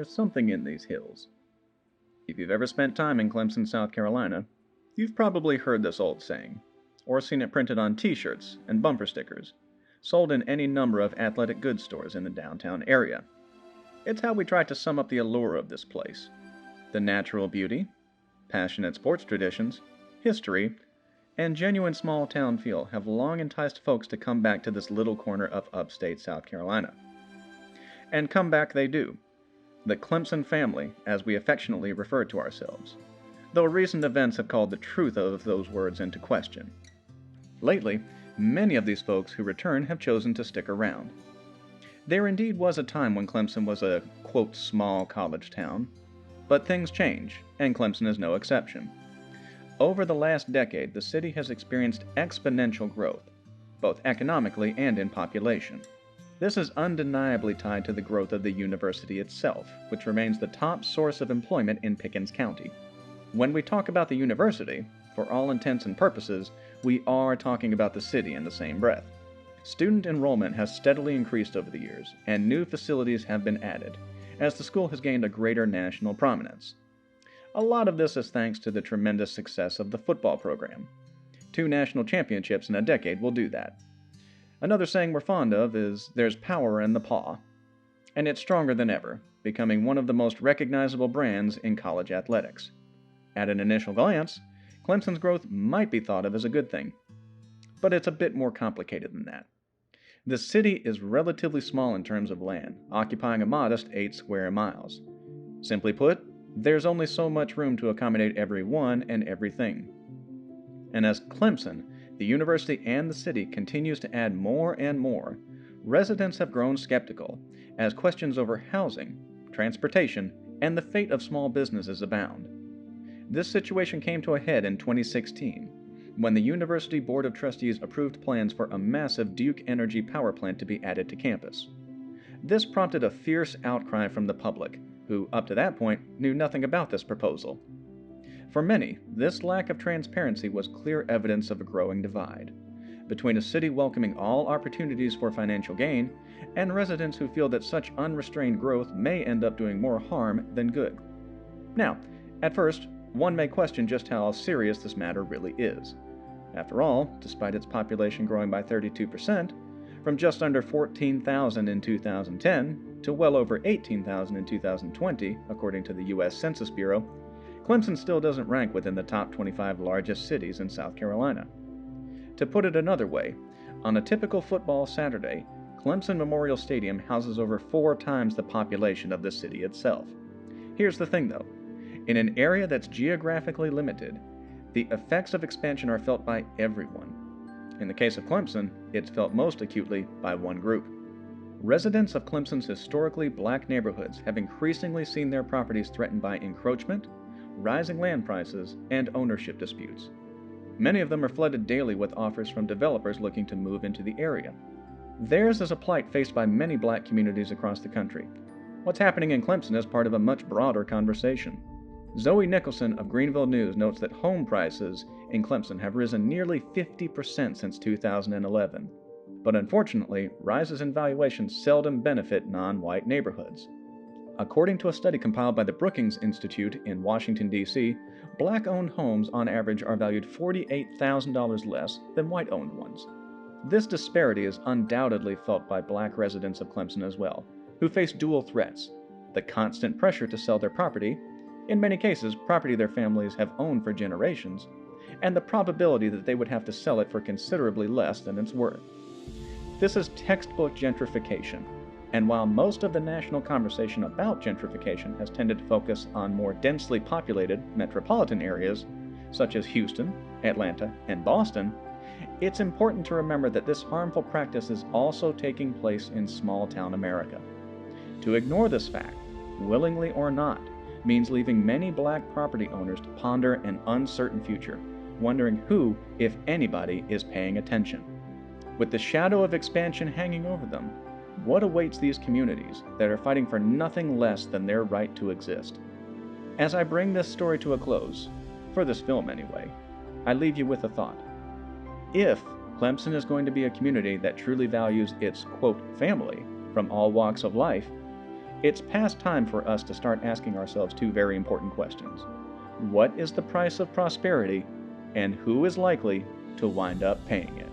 there's something in these hills. If you've ever spent time in Clemson, South Carolina, you've probably heard this old saying, or seen it printed on t-shirts and bumper stickers, sold in any number of athletic goods stores in the downtown area. It's how we try to sum up the allure of this place. The natural beauty, passionate sports traditions, history, and genuine small town feel have long enticed folks to come back to this little corner of upstate South Carolina. And come back they do. The Clemson family, as we affectionately refer to ourselves, though recent events have called the truth of those words into question. Lately, many of these folks who return have chosen to stick around. There indeed was a time when Clemson was a, quote, small college town, but things change, and Clemson is no exception. Over the last decade, the city has experienced exponential growth, both economically and in population. This is undeniably tied to the growth of the university itself, which remains the top source of employment in Pickens County. When we talk about the university, for all intents and purposes, we are talking about the city in the same breath. Student enrollment has steadily increased over the years, and new facilities have been added, as the school has gained a greater national prominence. A lot of this is thanks to the tremendous success of the football program. 2 national championships in a decade will do that. Another saying we're fond of is, "There's power in the paw." And it's stronger than ever, becoming one of the most recognizable brands in college athletics. At an initial glance, Clemson's growth might be thought of as a good thing. But it's a bit more complicated than that. The city is relatively small in terms of land, occupying a modest 8 square miles. Simply put, there's only so much room to accommodate everyone and everything. And as Clemson, the university and the city continues to add more and more, residents have grown skeptical, as questions over housing, transportation, and the fate of small businesses abound. This situation came to a head in 2016, when the University Board of Trustees approved plans for a massive Duke Energy power plant to be added to campus. This prompted a fierce outcry from the public, who, up to that point, knew nothing about this proposal. For many, this lack of transparency was clear evidence of a growing divide between a city welcoming all opportunities for financial gain and residents who feel that such unrestrained growth may end up doing more harm than good. Now, at first, one may question just how serious this matter really is. After all, despite its population growing by 32%, from just under 14,000 in 2010 to well over 18,000 in 2020, according to the U.S. Census Bureau, Clemson still doesn't rank within the top 25 largest cities in South Carolina. To put it another way, on a typical football Saturday, Clemson Memorial Stadium houses over 4 times the population of the city itself. Here's the thing though, in an area that's geographically limited, the effects of expansion are felt by everyone. In the case of Clemson, it's felt most acutely by one group. Residents of Clemson's historically black neighborhoods have increasingly seen their properties threatened by encroachment, rising land prices, and ownership disputes. Many of them are flooded daily with offers from developers looking to move into the area. Theirs is a plight faced by many black communities across the country. What's happening in Clemson is part of a much broader conversation. Zoe Nicholson of Greenville News notes that home prices in Clemson have risen nearly 50% since 2011. But unfortunately, rises in valuation seldom benefit non-white neighborhoods. According to a study compiled by the Brookings Institute in Washington, D.C., black-owned homes on average are valued $48,000 less than white-owned ones. This disparity is undoubtedly felt by black residents of Clemson as well, who face dual threats: the constant pressure to sell their property, in many cases property their families have owned for generations, and the probability that they would have to sell it for considerably less than it's worth. This is textbook gentrification, and while most of the national conversation about gentrification has tended to focus on more densely populated metropolitan areas, such as Houston, Atlanta, and Boston, it's important to remember that this harmful practice is also taking place in small-town America. To ignore this fact, willingly or not, means leaving many black property owners to ponder an uncertain future, wondering who, if anybody, is paying attention. With the shadow of expansion hanging over them, what awaits these communities that are fighting for nothing less than their right to exist? As I bring this story to a close, for this film anyway, I leave you with a thought. If Clemson is going to be a community that truly values its, quote, family from all walks of life, It's past time for us to start asking ourselves two very important questions. What is the price of prosperity, and who is likely to wind up paying it?